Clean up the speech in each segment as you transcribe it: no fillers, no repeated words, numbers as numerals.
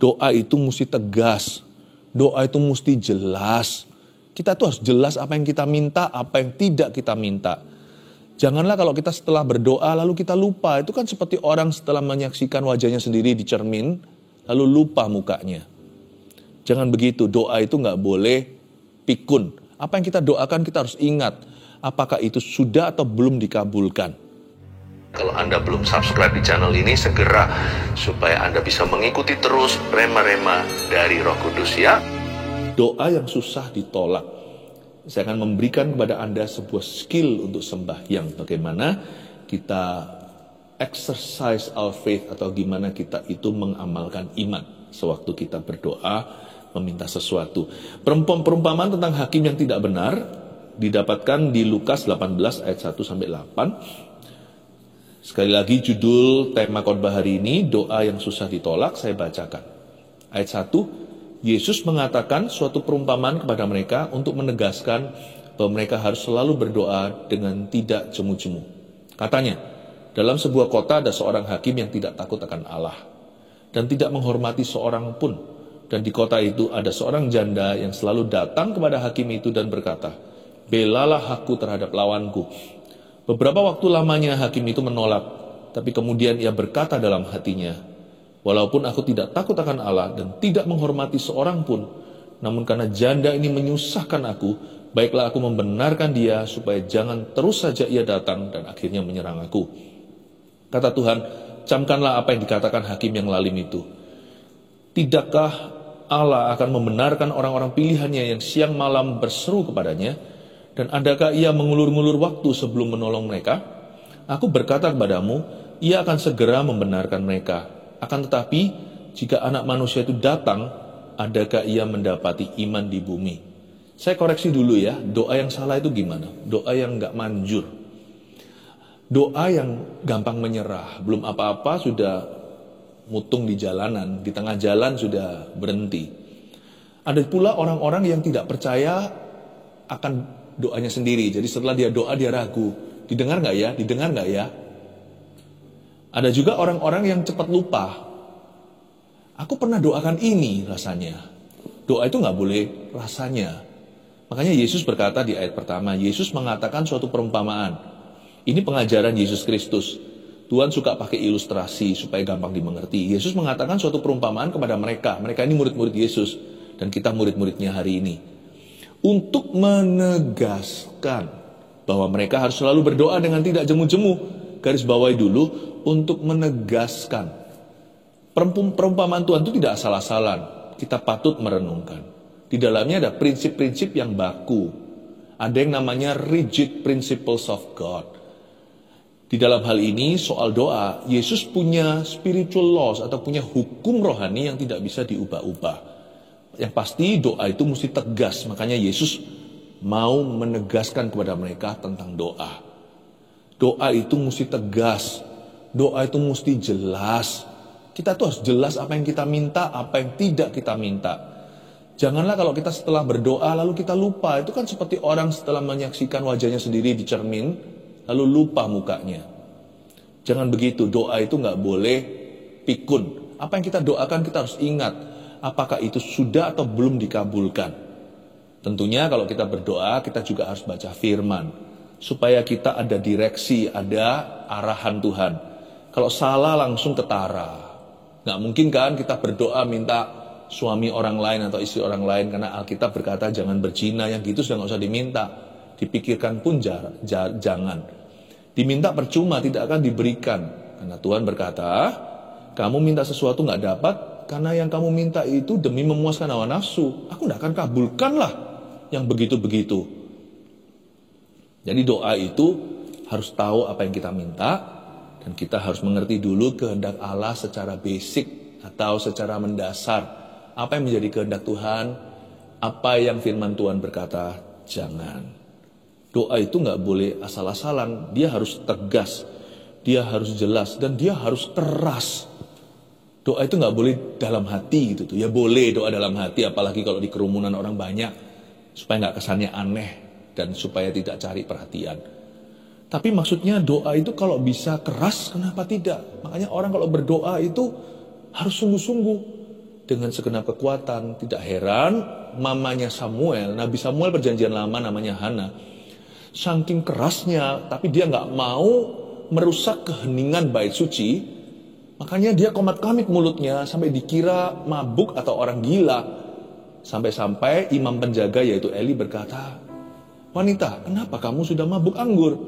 Doa itu mesti tegas. Doa itu mesti jelas. Kita tuh harus jelas apa yang kita minta, apa yang tidak kita minta. Janganlah kalau kita setelah berdoa lalu kita lupa. Itu kan seperti orang setelah menyaksikan wajahnya sendiri di cermin, lalu lupa mukanya. Jangan begitu, doa itu nggak boleh pikun. Apa yang kita doakan kita harus ingat. Apakah itu sudah atau belum dikabulkan. Kalau Anda belum subscribe di channel ini, segera supaya Anda bisa mengikuti terus rema-rema dari Roh Kudus ya. Doa yang susah ditolak. Saya akan memberikan kepada Anda sebuah skill untuk sembahyang. Bagaimana kita exercise our faith atau gimana kita itu mengamalkan iman sewaktu kita berdoa meminta sesuatu. Perumpamaan tentang hakim yang tidak benar didapatkan di Lukas 18 ayat 1 sampai 8. Sekali lagi judul tema khotbah hari ini, doa yang susah ditolak, saya bacakan. Ayat 1, Yesus mengatakan suatu perumpamaan kepada mereka untuk menegaskan bahwa mereka harus selalu berdoa dengan tidak jemu-jemu. Katanya, dalam sebuah kota ada seorang hakim yang tidak takut akan Allah dan tidak menghormati seorang pun. Dan di kota itu ada seorang janda yang selalu datang kepada hakim itu dan berkata, belalah aku terhadap lawanku. Beberapa waktu lamanya hakim itu menolak, tapi kemudian ia berkata dalam hatinya, walaupun aku tidak takut akan Allah dan tidak menghormati seorang pun, namun karena janda ini menyusahkan aku, baiklah aku membenarkan dia supaya jangan terus saja ia datang dan akhirnya menyerang aku. Kata Tuhan, camkanlah apa yang dikatakan hakim yang lalim itu. Tidakkah Allah akan membenarkan orang-orang pilihannya yang siang malam berseru kepadanya? Dan adakah ia mengulur-ngulur waktu sebelum menolong mereka? Aku berkata kepadamu, ia akan segera membenarkan mereka. Akan tetapi, jika anak manusia itu datang, adakah ia mendapati iman di bumi? Saya koreksi dulu ya, doa yang salah itu gimana? Doa yang gak manjur. Doa yang gampang menyerah. Belum apa-apa sudah mutung di jalanan, di tengah jalan sudah berhenti. Ada pula orang-orang yang tidak percaya akan doanya sendiri. Jadi setelah dia doa dia ragu. Didengar gak ya? Didengar gak ya? Ada juga orang-orang yang cepat lupa. Aku pernah doakan ini rasanya. Doa itu gak boleh rasanya. Makanya Yesus berkata di ayat pertama, Yesus mengatakan suatu perumpamaan. Ini pengajaran Yesus Kristus. Tuhan suka pakai ilustrasi supaya gampang dimengerti. Yesus mengatakan suatu perumpamaan kepada mereka. Mereka ini murid-murid Yesus. Dan kita murid-muridnya hari ini. Untuk menegaskan bahwa mereka harus selalu berdoa dengan tidak jemu-jemu. Garis bawahi dulu, untuk menegaskan. Perumpamaan Tuhan itu tidak asal-asalan. Kita patut merenungkan. Di dalamnya ada prinsip-prinsip yang baku. Ada yang namanya rigid principles of God. Di dalam hal ini, soal doa, Yesus punya spiritual laws atau punya hukum rohani yang tidak bisa diubah-ubah. Yang pasti doa itu mesti tegas. Makanya Yesus mau menegaskan kepada mereka tentang doa. Doa itu mesti tegas. Doa itu mesti jelas. Kita tuh harus jelas apa yang kita minta, apa yang tidak kita minta. Janganlah kalau kita setelah berdoa lalu kita lupa. Itu kan seperti orang setelah menyaksikan wajahnya sendiri di cermin, lalu lupa mukanya. Jangan begitu, doa itu gak boleh pikun. Apa yang kita doakan kita harus ingat. Apakah itu sudah atau belum dikabulkan? Tentunya kalau kita berdoa, kita juga harus baca firman. Supaya kita ada direksi, ada arahan Tuhan. Kalau salah langsung ketara. Nggak mungkin kan kita berdoa minta suami orang lain atau istri orang lain. Karena Alkitab berkata jangan berzina, yang gitu sudah nggak usah diminta. Dipikirkan pun jangan. Diminta percuma, tidak akan diberikan. Karena Tuhan berkata, kamu minta sesuatu nggak dapat, karena yang kamu minta itu demi memuaskan hawa nafsu. Aku tidak akan kabulkan lah yang begitu-begitu. Jadi doa itu harus tahu apa yang kita minta. Dan kita harus mengerti dulu kehendak Allah secara basic atau secara mendasar. Apa yang menjadi kehendak Tuhan, apa yang firman Tuhan berkata, jangan. Doa itu nggak boleh asal-asalan. Dia harus tegas, dia harus jelas, dan dia harus keras. Doa itu nggak boleh dalam hati gitu tuh. Ya boleh doa dalam hati, apalagi kalau di kerumunan orang banyak, supaya nggak kesannya aneh dan supaya tidak cari perhatian. Tapi maksudnya doa itu kalau bisa keras, kenapa tidak? Makanya orang kalau berdoa itu harus sungguh-sungguh. dengan segenap kekuatan. Tidak heran mamanya Samuel, Nabi Samuel perjanjian lama namanya Hana, saking kerasnya, tapi dia nggak mau merusak keheningan bait suci, makanya dia komat-kamit mulutnya sampai dikira mabuk atau orang gila. Sampai-sampai imam penjaga yaitu Eli berkata, "Wanita, kenapa kamu sudah mabuk anggur?"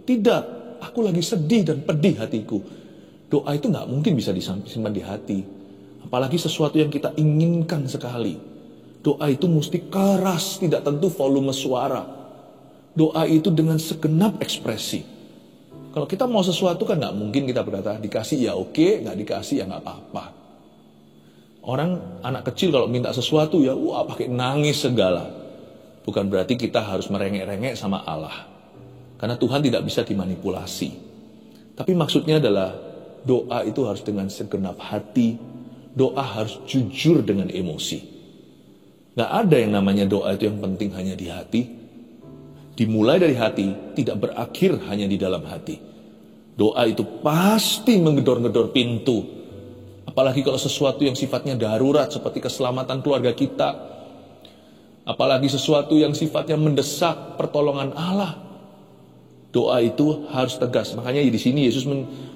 "Tidak, aku lagi sedih dan pedih hatiku." Doa itu nggak mungkin bisa disimpan di hati. Apalagi sesuatu yang kita inginkan sekali. Doa itu mesti keras, tidak tentu volume suara. Doa itu dengan segenap ekspresi. Kalau kita mau sesuatu kan nggak mungkin kita berkata, dikasih ya oke, nggak dikasih ya nggak apa-apa. Orang anak kecil kalau minta sesuatu ya wah pakai nangis segala. Bukan berarti kita harus merengek-rengek sama Allah. Karena Tuhan tidak bisa dimanipulasi. Tapi maksudnya adalah doa itu harus dengan segenap hati. Doa harus jujur dengan emosi. Gak ada yang namanya doa itu yang penting hanya di hati. Dimulai dari hati, tidak berakhir hanya di dalam hati. Doa itu pasti menggedor-gedor pintu. Apalagi kalau sesuatu yang sifatnya darurat seperti keselamatan keluarga kita. Apalagi sesuatu yang sifatnya mendesak pertolongan Allah. Doa itu harus tegas. Makanya di sini Yesus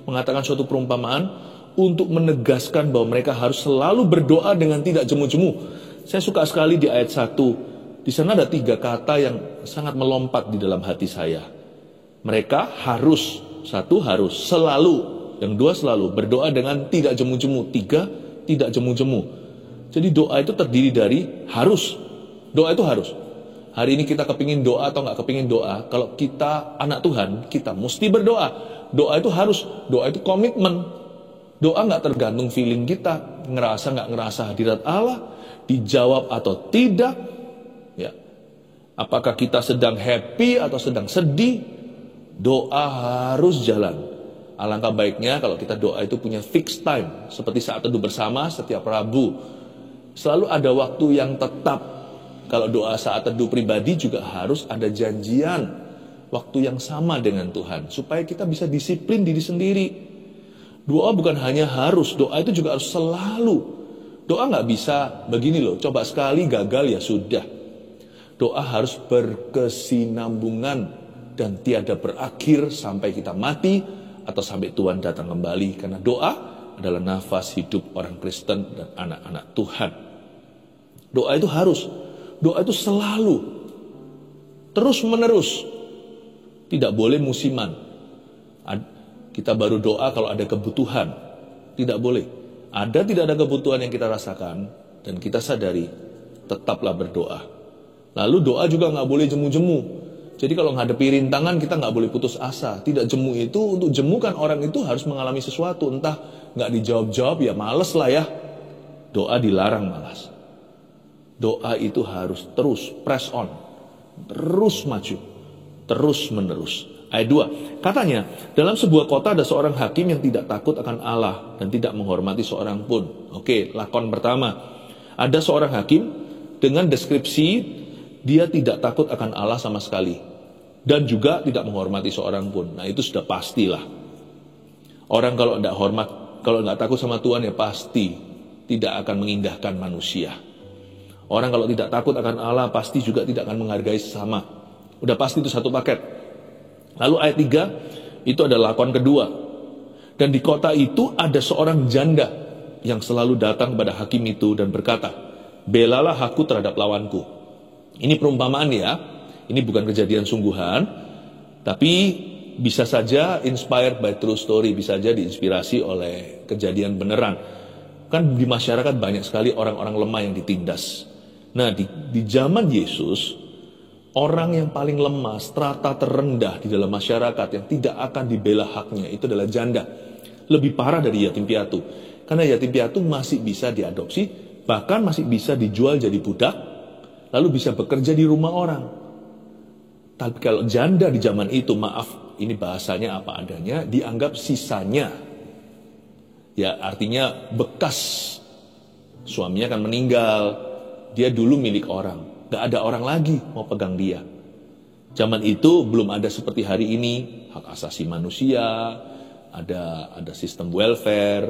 mengatakan suatu perumpamaan untuk menegaskan bahwa mereka harus selalu berdoa dengan tidak jemu-jemu. Saya suka sekali di ayat 1. Di sana ada 3 kata yang sangat melompat di dalam hati saya. Mereka harus, 1 harus, selalu, yang 2 selalu, berdoa dengan tidak jemu-jemu, 3 tidak jemu-jemu. Jadi doa itu terdiri dari harus. Doa itu harus. Hari ini kita kepingin doa atau gak kepingin doa, kalau kita anak Tuhan, kita mesti berdoa. Doa itu harus, doa itu komitmen. Doa gak tergantung feeling kita, ngerasa gak ngerasa hadirat Allah, dijawab atau tidak. Ya. Apakah kita sedang happy atau sedang sedih, doa harus jalan. Alangkah baiknya kalau kita doa itu punya fixed time, seperti saat teduh bersama setiap Rabu. Selalu ada waktu yang tetap. Kalau doa saat teduh pribadi juga harus ada janjian, waktu yang sama dengan Tuhan, supaya kita bisa disiplin diri sendiri. Doa bukan hanya harus, doa itu juga harus selalu. Doa gak bisa begini loh, coba sekali gagal ya sudah. Doa harus berkesinambungan dan tiada berakhir sampai kita mati atau sampai Tuhan datang kembali. Karena doa adalah nafas hidup orang Kristen dan anak-anak Tuhan. Doa itu harus, doa itu selalu, terus menerus, tidak boleh musiman. Kita baru doa kalau ada kebutuhan. Tidak boleh. Ada tidak ada kebutuhan yang kita rasakan dan kita sadari, tetaplah berdoa. Lalu doa juga gak boleh jemu-jemu. Jadi kalau menghadapi rintangan kita gak boleh putus asa. Tidak jemu itu, untuk jemu kan orang itu harus mengalami sesuatu. Entah gak dijawab-jawab ya males lah ya. Doa dilarang malas. Doa itu harus terus press on. Terus maju. Terus menerus. Ayat 2, katanya, dalam sebuah kota ada seorang hakim yang tidak takut akan Allah dan tidak menghormati seorang pun. Oke, lakon pertama. Ada seorang hakim dengan deskripsi dia tidak takut akan Allah sama sekali. Dan juga tidak menghormati seorang pun. Nah itu sudah pastilah. Orang kalau tidak hormat, kalau tidak takut sama Tuhan ya pasti tidak akan mengindahkan manusia. Orang kalau tidak takut akan Allah pasti juga tidak akan menghargai sesama. Udah pasti itu satu paket. Lalu ayat 3, itu adalah lakon kedua. Dan di kota itu ada seorang janda yang selalu datang kepada hakim itu dan berkata, "Belalah aku terhadap lawanku." Ini perumpamaan ya. Ini bukan kejadian sungguhan, tapi bisa saja inspired by true story, bisa saja diinspirasi oleh kejadian beneran. Kan di masyarakat banyak sekali orang-orang lemah yang ditindas. Nah, di zaman Yesus, orang yang paling lemah, strata terendah di dalam masyarakat yang tidak akan dibela haknya itu adalah janda. Lebih parah dari yatim piatu. Karena yatim piatu masih bisa diadopsi, bahkan masih bisa dijual jadi budak, lalu bisa bekerja di rumah orang. Tapi kalau janda di zaman itu, maaf, ini bahasanya apa adanya, dianggap sisanya. Ya, artinya bekas. Suaminya akan meninggal, dia dulu milik orang. Gak ada orang lagi mau pegang dia. Zaman itu belum ada seperti hari ini, hak asasi manusia, ada sistem welfare,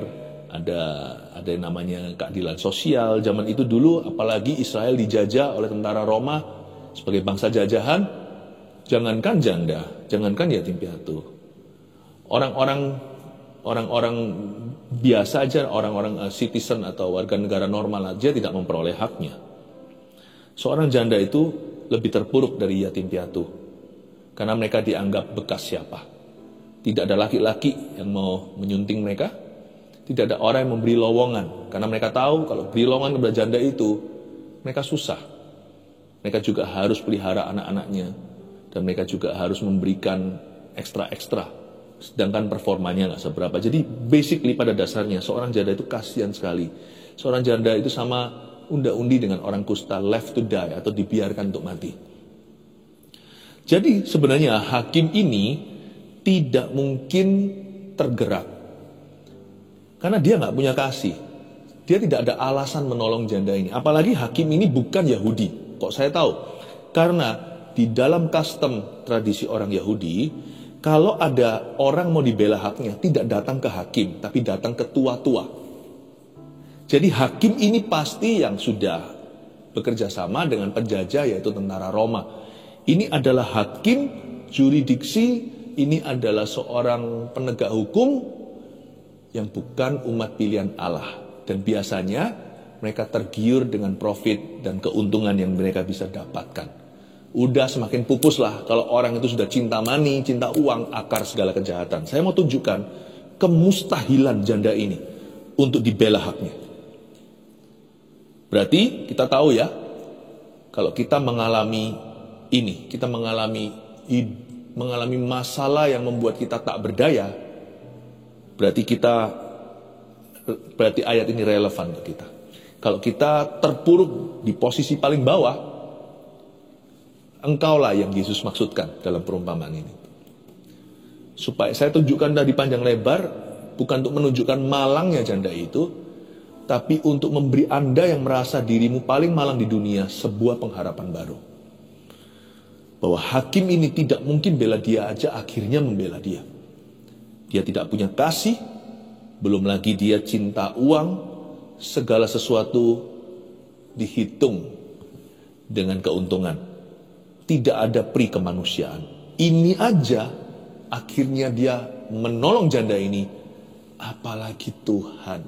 ada yang namanya keadilan sosial. Zaman itu dulu, apalagi Israel dijajah oleh tentara Roma sebagai bangsa jajahan, jangankan janda, jangankan yatim piatu, orang-orang biasa aja, orang-orang citizen atau warga negara normal aja tidak memperoleh haknya. Seorang janda itu lebih terpuruk dari yatim piatu, karena mereka dianggap bekas siapa. Tidak ada laki-laki yang mau menyunting mereka, tidak ada orang yang memberi lowongan, karena mereka tahu kalau beri lowongan kepada janda itu, mereka susah. Mereka juga harus pelihara anak-anaknya, dan mereka juga harus memberikan ekstra-ekstra, sedangkan performanya nggak seberapa. Jadi basically pada dasarnya seorang janda itu kasihan sekali. Seorang janda itu sama unda-undi dengan orang kusta, left to die, atau dibiarkan untuk mati. Jadi sebenarnya hakim ini tidak mungkin tergerak, karena dia nggak punya kasih. Dia tidak ada alasan menolong janda ini. Apalagi hakim ini bukan Yahudi. Kok saya tahu? Karena di dalam custom tradisi orang Yahudi, kalau ada orang mau dibela haknya, tidak datang ke hakim, tapi datang ke tua-tua. Jadi hakim ini pasti yang sudah bekerja sama dengan penjajah, yaitu tentara Roma. Ini adalah hakim juridiksi, ini adalah seorang penegak hukum yang bukan umat pilihan Allah. Dan biasanya mereka tergiur dengan profit dan keuntungan yang mereka bisa dapatkan. Udah semakin pupus lah kalau orang itu sudah cinta money, cinta uang, akar segala kejahatan. Saya mau tunjukkan kemustahilan janda ini untuk dibela haknya. Berarti kita tahu ya, kalau kita mengalami ini, kita mengalami masalah yang membuat kita tak berdaya, berarti ayat ini relevan untuk kita. Kalau kita terpuruk di posisi paling bawah, engkaulah yang Yesus maksudkan dalam perumpamaan ini. Supaya saya tunjukkan dari panjang lebar, bukan untuk menunjukkan malangnya janda itu, tapi untuk memberi Anda yang merasa dirimu paling malang di dunia sebuah pengharapan baru. Bahwa hakim ini tidak mungkin bela dia aja, akhirnya membela dia. Dia tidak punya kasih, belum lagi dia cinta uang, segala sesuatu dihitung dengan keuntungan. Tidak ada pri kemanusiaan. Ini aja akhirnya dia menolong janda ini, apalagi Tuhan.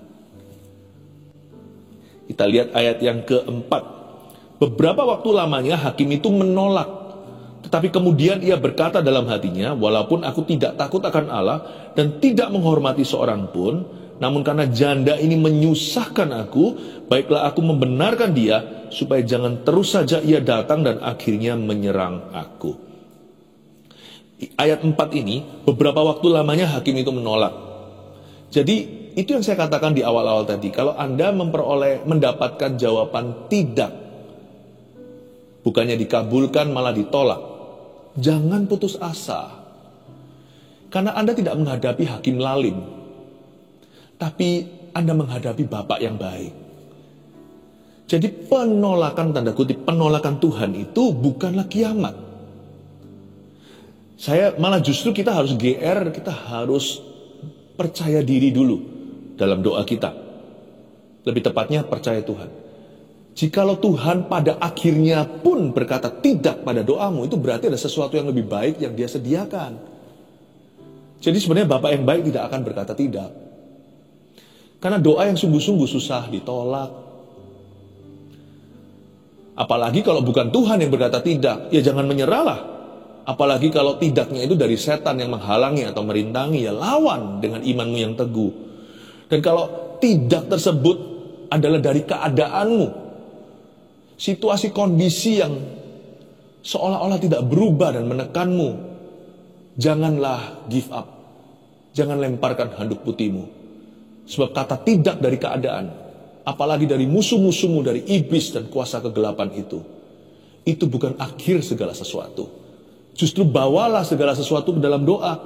Kita lihat ayat yang keempat. Beberapa waktu lamanya hakim itu menolak, tetapi kemudian ia berkata dalam hatinya, walaupun aku tidak takut akan Allah dan tidak menghormati seorang pun, namun karena janda ini menyusahkan aku, baiklah aku membenarkan dia, supaya jangan terus saja ia datang dan akhirnya menyerang aku. Ayat 4 ini, beberapa waktu lamanya hakim itu menolak. Jadi itu yang saya katakan di awal-awal tadi. Kalau Anda mendapatkan jawaban tidak, bukannya dikabulkan malah ditolak, jangan putus asa. Karena Anda tidak menghadapi hakim lalim, tapi Anda menghadapi Bapak yang baik. Jadi penolakan, tanda kutip, penolakan Tuhan itu bukanlah kiamat. Justru kita harus GR, kita harus percaya diri dulu dalam doa kita. Lebih tepatnya percaya Tuhan. Jikalau Tuhan pada akhirnya pun berkata tidak pada doamu, itu berarti ada sesuatu yang lebih baik yang Dia sediakan. Jadi sebenarnya Bapak yang baik tidak akan berkata tidak. Karena doa yang sungguh-sungguh susah ditolak. Apalagi kalau bukan Tuhan yang berkata tidak, ya jangan menyerahlah. Apalagi kalau tidaknya itu dari setan yang menghalangi atau merintangi, ya lawan dengan imanmu yang teguh. Dan kalau tidak tersebut adalah dari keadaanmu, situasi kondisi yang seolah-olah tidak berubah dan menekanmu, janganlah give up. Jangan lemparkan handuk putihmu. Sebab kata tidak dari keadaan, apalagi dari musuh-musuhmu, dari iblis dan kuasa kegelapan itu bukan akhir segala sesuatu. Justru bawalah segala sesuatu ke dalam doa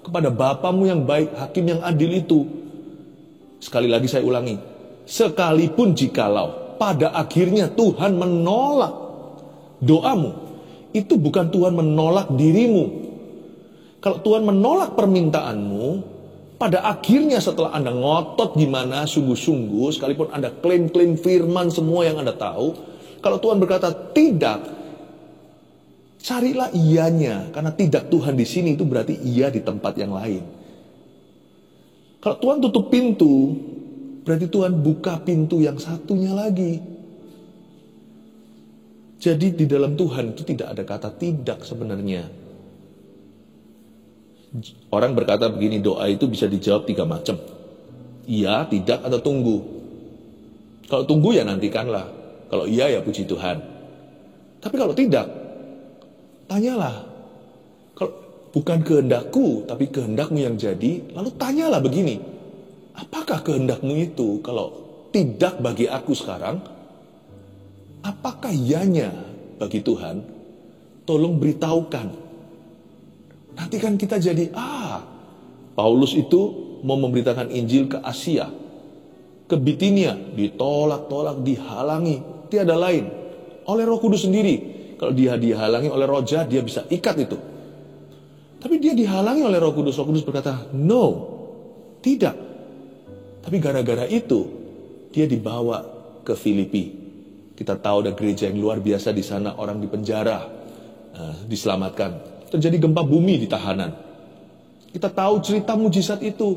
kepada Bapamu yang baik, hakim yang adil itu. Sekali lagi saya ulangi, sekalipun jikalau pada akhirnya Tuhan menolak doamu, itu bukan Tuhan menolak dirimu. Kalau Tuhan menolak permintaanmu, pada akhirnya setelah Anda ngotot gimana, sungguh-sungguh, sekalipun Anda klaim-klaim firman semua yang Anda tahu, kalau Tuhan berkata tidak, carilah iyanya. Karena tidak Tuhan di sini itu berarti iya di tempat yang lain. Kalau Tuhan tutup pintu, berarti Tuhan buka pintu yang satunya lagi. Jadi di dalam Tuhan itu tidak ada kata tidak sebenarnya. Orang berkata begini, doa itu bisa dijawab 3 macam. Iya, tidak, atau tunggu. Kalau tunggu ya nantikanlah. Kalau iya ya puji Tuhan. Tapi kalau tidak, tanyalah. Kalau bukan kehendakku, tapi kehendakmu yang jadi, lalu tanyalah begini. Apakah kehendakmu itu? Kalau tidak bagi aku sekarang, apakah iyanya bagi Tuhan? Tolong beritahukan. Nanti kan kita jadi, Paulus itu mau memberitakan Injil ke Asia, ke Bitinia, ditolak-tolak, dihalangi, tiada lain. Oleh Roh Kudus sendiri. Kalau dia dihalangi oleh roh jahat, dia bisa ikat itu. Tapi dia dihalangi oleh Roh Kudus berkata, no, tidak. Tapi gara-gara itu, dia dibawa ke Filipi. Kita tahu ada gereja yang luar biasa di sana, orang di penjara, diselamatkan. Terjadi gempa bumi di tahanan. Kita tahu cerita mujizat itu.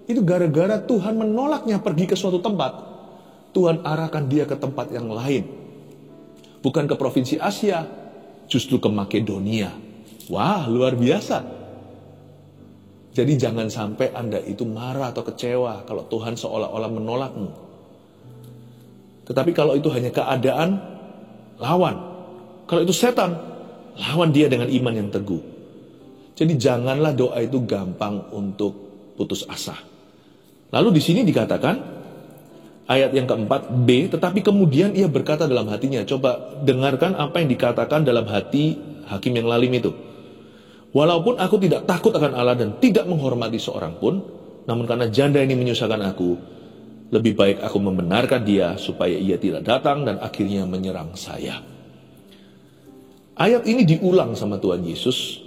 Itu gara-gara Tuhan menolaknya pergi ke suatu tempat. Tuhan arahkan dia ke tempat yang lain. Bukan ke provinsi Asia, justru ke Makedonia. Wah, luar biasa. Jadi jangan sampai Anda itu marah atau kecewa kalau Tuhan seolah-olah menolakmu. Tetapi kalau itu hanya keadaan, lawan. Kalau itu setan, lawan dia dengan iman yang teguh. Jadi janganlah doa itu gampang untuk putus asa. Lalu di sini dikatakan, ayat yang keempat, B, tetapi kemudian ia berkata dalam hatinya. Coba dengarkan apa yang dikatakan dalam hati hakim yang lalim itu. Walaupun aku tidak takut akan Allah dan tidak menghormati seorang pun, namun karena janda ini menyusahkan aku, lebih baik aku membenarkan dia supaya ia tidak datang dan akhirnya menyerang saya. Ayat ini diulang sama Tuhan Yesus.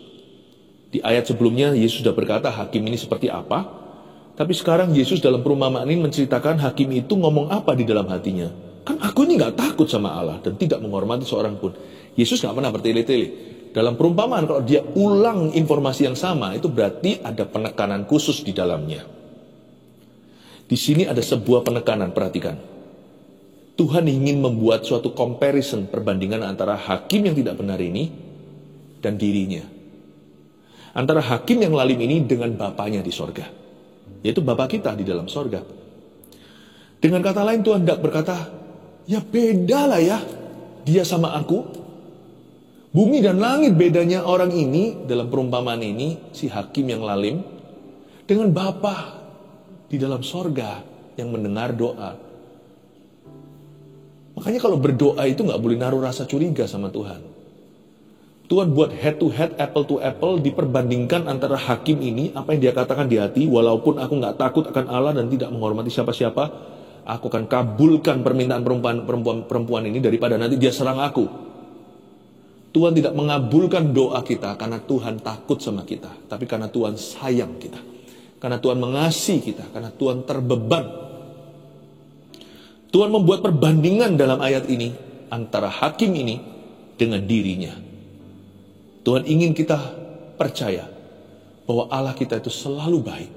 Di ayat sebelumnya Yesus sudah berkata hakim ini seperti apa. Tapi sekarang Yesus dalam perumpamaan ini menceritakan hakim itu ngomong apa di dalam hatinya. Kan aku ini gak takut sama Allah dan tidak menghormati seorang pun. Yesus gak pernah bertele-tele. Dalam perumpamaan kalau dia ulang informasi yang sama, itu berarti ada penekanan khusus di dalamnya. Di sini ada sebuah penekanan, perhatikan. Tuhan ingin membuat suatu comparison, perbandingan antara hakim yang tidak benar ini dan dirinya. Antara hakim yang lalim ini dengan Bapaknya di sorga. Yaitu Bapa kita di dalam sorga. Dengan kata lain Tuhan tidak berkata, ya beda lah ya dia sama aku. Bumi dan langit bedanya orang ini dalam perumpamaan ini, si hakim yang lalim, dengan Bapa di dalam sorga yang mendengar doa. Makanya kalau berdoa itu gak boleh naruh rasa curiga sama Tuhan. Tuhan buat head to head, apple to apple, diperbandingkan antara hakim ini, apa yang dia katakan di hati, walaupun aku gak takut akan Allah dan tidak menghormati siapa-siapa, aku akan kabulkan permintaan perempuan ini daripada nanti dia serang aku. Tuhan tidak mengabulkan doa kita karena Tuhan takut sama kita, tapi karena Tuhan sayang kita. Karena Tuhan mengasihi kita, karena Tuhan terbeban. Tuhan membuat perbandingan dalam ayat ini antara hakim ini dengan dirinya. Tuhan ingin kita percaya bahwa Allah kita itu selalu baik.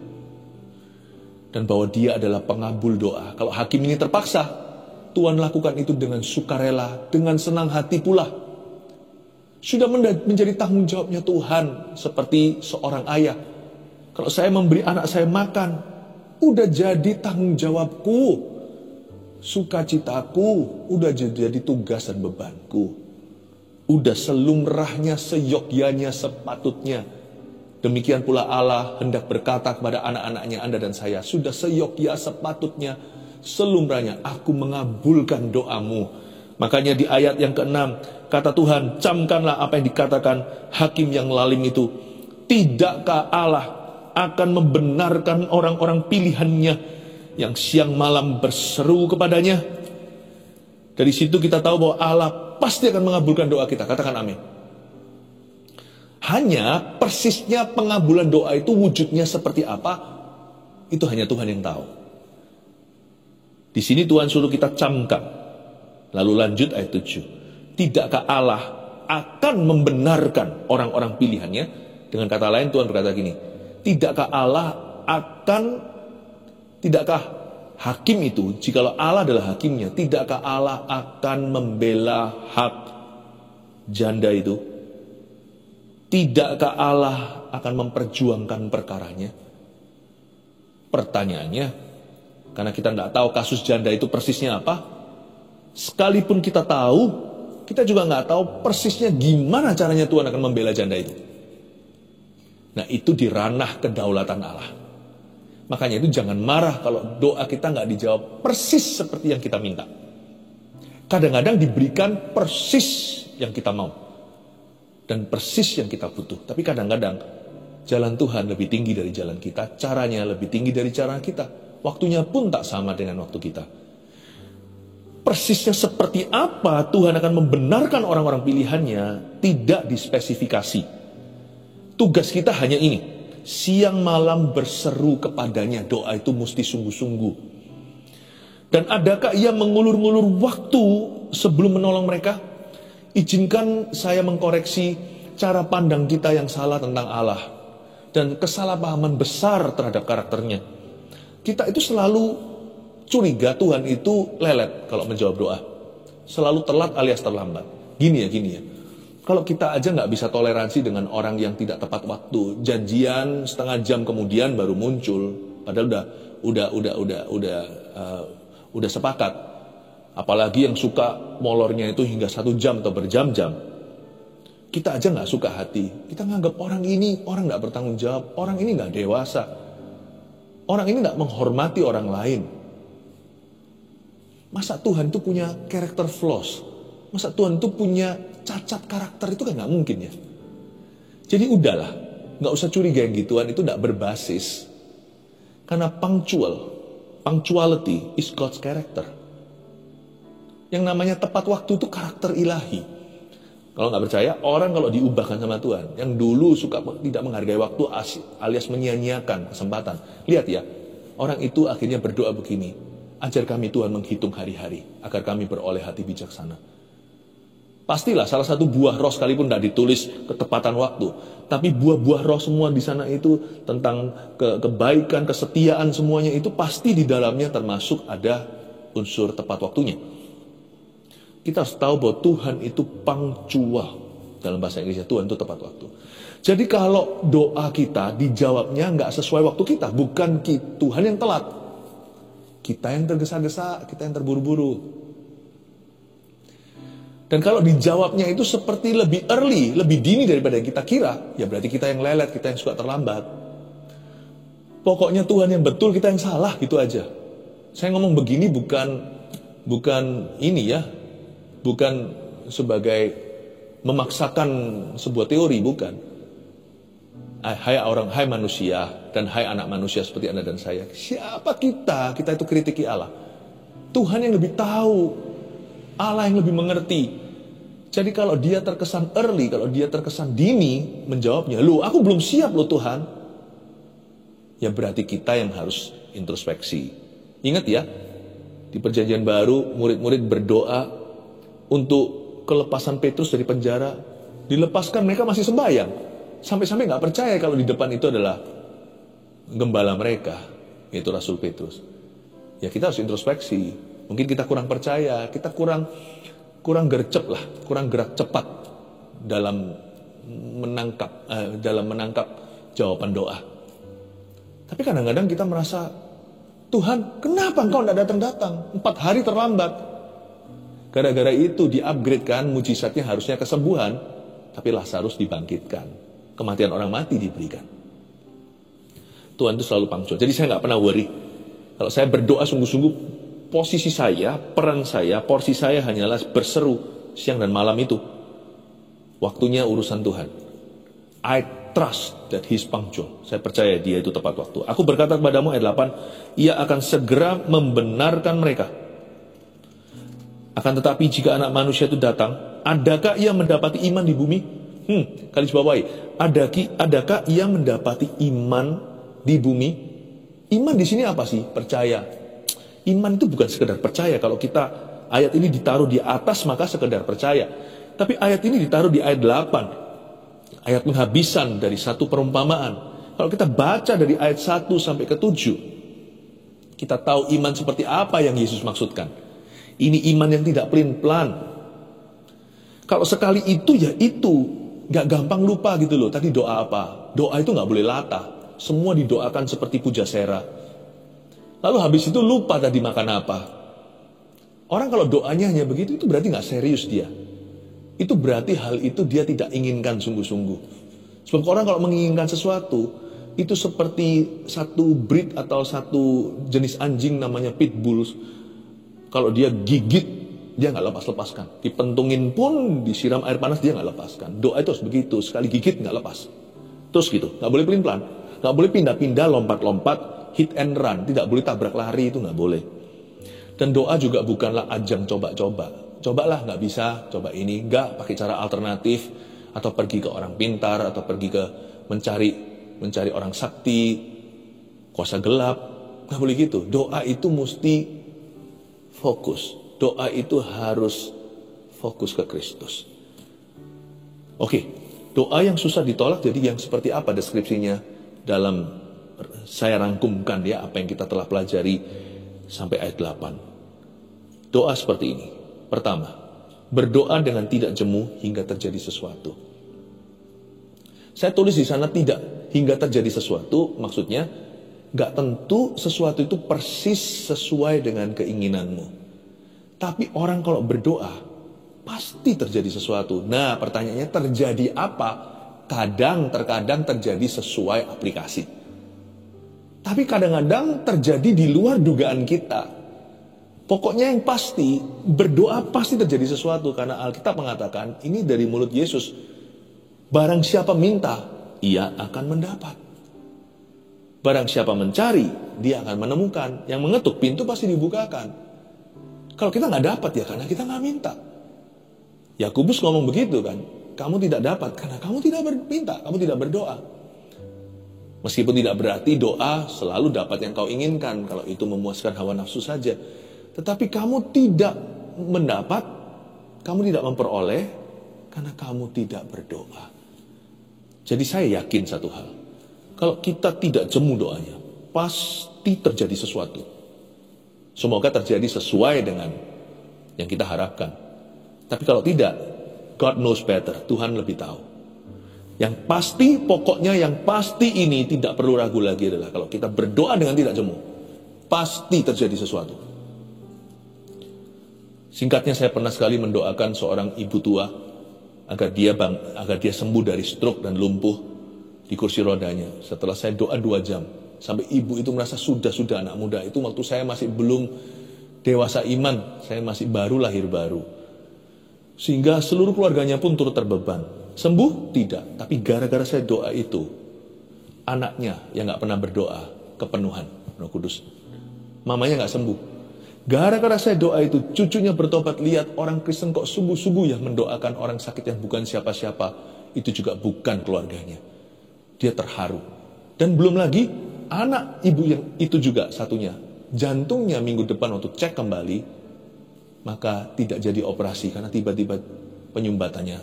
Dan bahwa dia adalah pengabul doa. Kalau hakim ini terpaksa, Tuhan lakukan itu dengan sukarela, dengan senang hati pula. Sudah menjadi tanggung jawabnya Tuhan. Seperti seorang ayah. Kalau saya memberi anak saya makan, udah jadi tanggung jawabku. Sukacitaku, udah jadi tugas dan bebanku. Udah selumrahnya, seyogyanya, sepatutnya. Demikian pula Allah hendak berkata kepada anak-anaknya, Anda dan saya, sudah seyogya, sepatutnya, selumrahnya, aku mengabulkan doamu. Makanya di ayat yang ke-6, kata Tuhan, camkanlah apa yang dikatakan hakim yang lalim itu. Tidakkah Allah akan membenarkan orang-orang pilihannya yang siang malam berseru kepadanya? Dari situ kita tahu bahwa Allah pasti akan mengabulkan doa kita. Katakan amin. Hanya persisnya pengabulan doa itu wujudnya seperti apa? Itu hanya Tuhan yang tahu. Di sini Tuhan suruh kita camkan. Lalu lanjut ayat 7. Tidakkah Allah akan membenarkan orang-orang pilihannya? Dengan kata lain Tuhan berkata gini, tidakkah hakim itu, jikalau Allah adalah hakimnya, tidakkah Allah akan membela hak janda itu? Tidakkah Allah akan memperjuangkan perkaranya? Pertanyaannya, karena kita tidak tahu kasus janda itu persisnya apa, sekalipun kita tahu, kita juga nggak tahu persisnya gimana caranya Tuhan akan membela janda itu. Nah, itu di ranah kedaulatan Allah. Makanya itu jangan marah kalau doa kita nggak dijawab persis seperti yang kita minta. Kadang-kadang diberikan persis yang kita mau dan persis yang kita butuh. Tapi kadang-kadang jalan Tuhan lebih tinggi dari jalan kita, caranya lebih tinggi dari cara kita, waktunya pun tak sama dengan waktu kita. Persisnya seperti apa Tuhan akan membenarkan orang-orang pilihannya tidak dispesifikasi. Tugas kita hanya ini, siang malam berseru kepadanya, doa itu mesti sungguh-sungguh. Dan adakah ia mengulur-ngulur waktu sebelum menolong mereka? Izinkan saya mengkoreksi cara pandang kita yang salah tentang Allah dan kesalahpahaman besar terhadap karakternya. Kita itu selalu curiga Tuhan itu lelet kalau menjawab doa, selalu telat alias terlambat. Gini ya, kalau kita aja nggak bisa toleransi dengan orang yang tidak tepat waktu, janjian setengah jam kemudian baru muncul, padahal udah sepakat. Apalagi yang suka molornya itu hingga 1 jam atau berjam-jam. Kita aja nggak suka hati. Kita nganggap orang ini orang nggak bertanggung jawab, orang ini nggak dewasa, orang ini nggak menghormati orang lain. Masa Tuhan itu punya character flaws? Masa Tuhan itu punya cacat karakter? Itu kan nggak mungkin ya. Jadi udahlah, nggak usah curiga yang gituan, itu nggak berbasis. Karena punctuality is God's character. Yang namanya tepat waktu itu karakter ilahi. Kalau nggak percaya, orang kalau diubahkan sama Tuhan, yang dulu suka tidak menghargai waktu alias menyia-nyiakan kesempatan. Lihat ya, orang itu akhirnya berdoa begini, ajar kami Tuhan menghitung hari-hari, agar kami beroleh hati bijaksana. Pastilah salah satu buah roh sekalipun tidak ditulis ketepatan waktu, tapi buah-buah roh semua di sana itu tentang kebaikan, kesetiaan semuanya itu pasti di dalamnya termasuk ada unsur tepat waktunya. Kita harus tahu bahwa Tuhan itu punctual. Dalam bahasa Inggrisnya Tuhan itu tepat waktu. Jadi kalau doa kita dijawabnya nggak sesuai waktu kita, bukan Tuhan yang telat, kita yang tergesa-gesa, kita yang terburu-buru. Dan kalau dijawabnya itu seperti lebih early, lebih dini daripada yang kita kira, ya berarti kita yang lelet, kita yang suka terlambat. Pokoknya Tuhan yang betul, kita yang salah, gitu aja. Saya ngomong begini bukan ini ya, bukan sebagai memaksakan sebuah teori, bukan. Hai manusia dan hai anak manusia seperti Anda dan saya. Siapa kita? Kita itu kritiki Allah. Tuhan yang lebih tahu. Allah yang lebih mengerti. Jadi kalau dia terkesan early, kalau dia terkesan dini menjawabnya, loh aku belum siap loh Tuhan. Ya berarti kita yang harus introspeksi. Ingat ya, di perjanjian baru murid-murid berdoa untuk kelepasan Petrus dari penjara. Dilepaskan mereka masih sembahyang. Sampai-sampai gak percaya kalau di depan itu adalah gembala mereka, yaitu Rasul Petrus. Ya kita harus introspeksi. Mungkin kita kurang percaya, kita kurang gercep lah, kurang gerak cepat dalam menangkap jawaban doa. Tapi kadang-kadang kita merasa, Tuhan, kenapa engkau tidak datang-datang? 4 hari terlambat. Gara-gara itu di-upgrade kan, mujizatnya harusnya kesembuhan, tapi Lazarus dibangkitkan. Kematian orang mati diberikan. Tuhan itu selalu punctual. Jadi saya nggak pernah worry. Kalau saya berdoa sungguh-sungguh, posisi saya, peran saya, porsi saya hanyalah berseru siang dan malam itu. Waktunya urusan Tuhan. I trust that He's punctual. Saya percaya Dia itu tepat waktu. Aku berkata kepadamu ayat 8, Ia akan segera membenarkan mereka. Akan tetapi jika anak manusia itu datang, adakah Ia mendapati iman di bumi? Garis bawahi. Adakah Ia mendapati iman di bumi? Iman di sini apa sih? Percaya. Iman itu bukan sekedar percaya. Kalau kita ayat ini ditaruh di atas maka sekedar percaya. Tapi ayat ini ditaruh di ayat 8. Ayat penghabisan dari satu perumpamaan. Kalau kita baca dari ayat 1 sampai ke 7, kita tahu iman seperti apa yang Yesus maksudkan. Ini iman yang tidak pelin-pelan. Kalau sekali itu ya itu, gak gampang lupa gitu loh. Tadi doa apa? Doa itu gak boleh latah. Semua didoakan seperti pujasera. Lalu habis itu lupa tadi makan apa. Orang kalau doanya hanya begitu, itu berarti gak serius dia. Itu berarti hal itu dia tidak inginkan sungguh-sungguh. Sebab orang kalau menginginkan sesuatu, itu seperti satu breed atau satu jenis anjing namanya pitbull. Kalau dia gigit, dia nggak lepas-lepaskan. Dipentungin pun, disiram air panas, dia nggak lepaskan. Doa itu harus begitu, sekali gigit nggak lepas. Terus gitu, nggak boleh pelin-pelan. Nggak boleh pindah-pindah, lompat-lompat, hit and run. Tidak boleh tabrak lari, itu nggak boleh. Dan doa juga bukanlah ajang coba-coba. Cobalah, nggak bisa, coba ini. Nggak, pakai cara alternatif. Atau pergi ke orang pintar, atau pergi ke mencari orang sakti, kuasa gelap. Nggak boleh gitu. Doa itu mesti fokus. Doa itu harus fokus ke Kristus. Oke, doa yang susah ditolak jadi yang seperti apa deskripsinya dalam saya rangkumkan ya apa yang kita telah pelajari sampai ayat 8. Doa seperti ini. Pertama, berdoa dengan tidak jemu hingga terjadi sesuatu. Saya tulis di sana tidak hingga terjadi sesuatu, maksudnya gak tentu sesuatu itu persis sesuai dengan keinginanmu. Tapi orang kalau berdoa, pasti terjadi sesuatu. Nah, pertanyaannya terjadi apa? Terkadang terjadi sesuai aplikasi. Tapi kadang-kadang terjadi di luar dugaan kita. Pokoknya yang pasti, berdoa pasti terjadi sesuatu. Karena Alkitab mengatakan, ini dari mulut Yesus. Barang siapa minta, ia akan mendapat. Barang siapa mencari, dia akan menemukan. Yang mengetuk pintu pasti dibukakan. Kalau kita nggak dapat ya karena kita nggak minta. Yakobus ngomong begitu kan. Kamu tidak dapat karena kamu tidak berminta, kamu tidak berdoa. Meskipun tidak berarti doa selalu dapat yang kau inginkan. Kalau itu memuaskan hawa nafsu saja. Tetapi kamu tidak mendapat, kamu tidak memperoleh karena kamu tidak berdoa. Jadi saya yakin satu hal. Kalau kita tidak jemu doanya, pasti terjadi sesuatu. Semoga terjadi sesuai dengan yang kita harapkan. Tapi kalau tidak, God knows better. Tuhan lebih tahu. Yang pasti, pokoknya yang pasti ini tidak perlu ragu lagi adalah kalau kita berdoa dengan tidak jemu, pasti terjadi sesuatu. Singkatnya saya pernah sekali mendoakan seorang ibu tua agar dia sembuh dari stroke dan lumpuh di kursi rodanya. Setelah saya doa 2 jam. Sampai ibu itu merasa sudah anak muda. Itu waktu saya masih belum dewasa iman. Saya masih lahir baru. Sehingga seluruh keluarganya pun turut terbeban. Sembuh? Tidak. Tapi gara-gara saya doa itu, anaknya yang gak pernah berdoa, kepenuhan Roh Kudus. Mamanya gak sembuh. Gara-gara saya doa itu, cucunya bertobat. Lihat orang Kristen kok sungguh-sungguh ya mendoakan orang sakit yang bukan siapa-siapa. Itu juga bukan keluarganya. Dia terharu. Dan belum lagi, anak ibu yang itu juga satunya, jantungnya minggu depan waktu cek kembali, maka tidak jadi operasi karena tiba-tiba penyumbatannya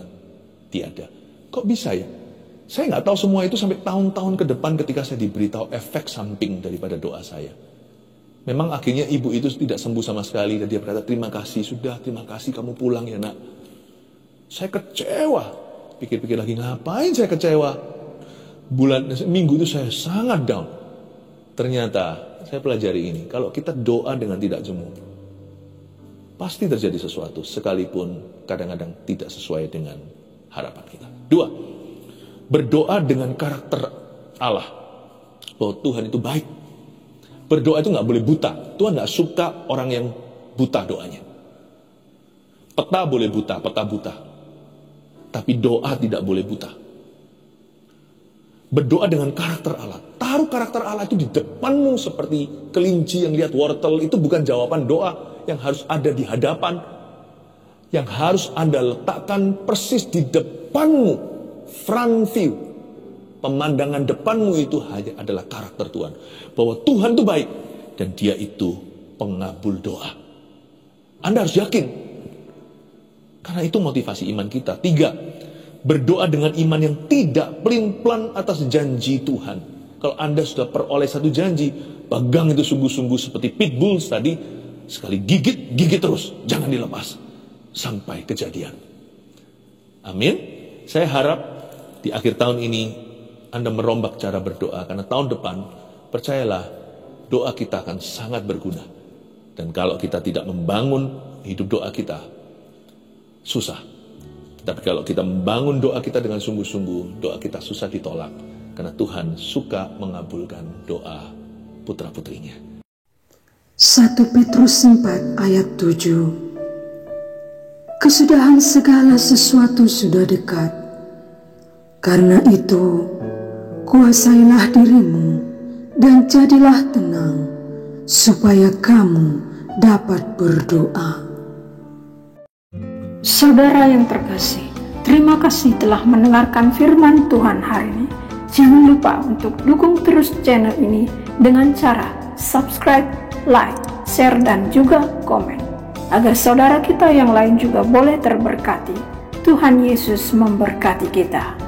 tiada. Kok bisa ya? Saya nggak tahu semua itu sampai tahun-tahun ke depan ketika saya diberitahu efek samping daripada doa saya. Memang akhirnya ibu itu tidak sembuh sama sekali dan dia berkata, terima kasih kamu pulang ya nak. Saya kecewa. Pikir-pikir lagi, ngapain saya kecewa? Minggu itu saya sangat down. Ternyata saya pelajari ini, kalau kita doa dengan tidak jemu, pasti terjadi sesuatu, sekalipun kadang-kadang tidak sesuai dengan harapan kita. 2, berdoa dengan karakter Allah, bahwa Tuhan itu baik. Berdoa itu gak boleh buta. Tuhan gak suka orang yang buta doanya. Peta boleh buta, peta buta. Tapi doa tidak boleh buta. Berdoa dengan karakter Allah. Taruh karakter Allah itu di depanmu seperti kelinci yang lihat wortel. Itu bukan jawaban doa yang harus ada di hadapan. Yang harus Anda letakkan persis di depanmu. Front view. pemandangan depanmu itu hanya adalah karakter Tuhan. Bahwa Tuhan itu baik dan Dia itu pengabul doa. Anda harus yakin. Karena itu motivasi iman kita. 3, berdoa dengan iman yang tidak pelin-pelan atas janji Tuhan. Kalau Anda sudah peroleh satu janji, pegang itu sungguh-sungguh seperti pitbull tadi. Sekali gigit, gigit terus. Jangan dilepas. Sampai kejadian. Amin. Saya harap di akhir tahun ini Anda merombak cara berdoa. Karena tahun depan, percayalah, doa kita akan sangat berguna. Dan kalau kita tidak membangun hidup doa kita, susah. Tapi kalau kita membangun doa kita dengan sungguh-sungguh, doa kita susah ditolak. Karena Tuhan suka mengabulkan doa putra-putrinya. 1 Petrus 4 ayat 7. Kesudahan segala sesuatu sudah dekat. Karena itu, kuasailah dirimu dan jadilah tenang, supaya kamu dapat berdoa. Saudara yang terkasih, terima kasih telah mendengarkan firman Tuhan hari ini. Jangan lupa untuk dukung terus channel ini dengan cara subscribe, like, share, dan juga komen. Agar saudara kita yang lain juga boleh terberkati. Tuhan Yesus memberkati kita.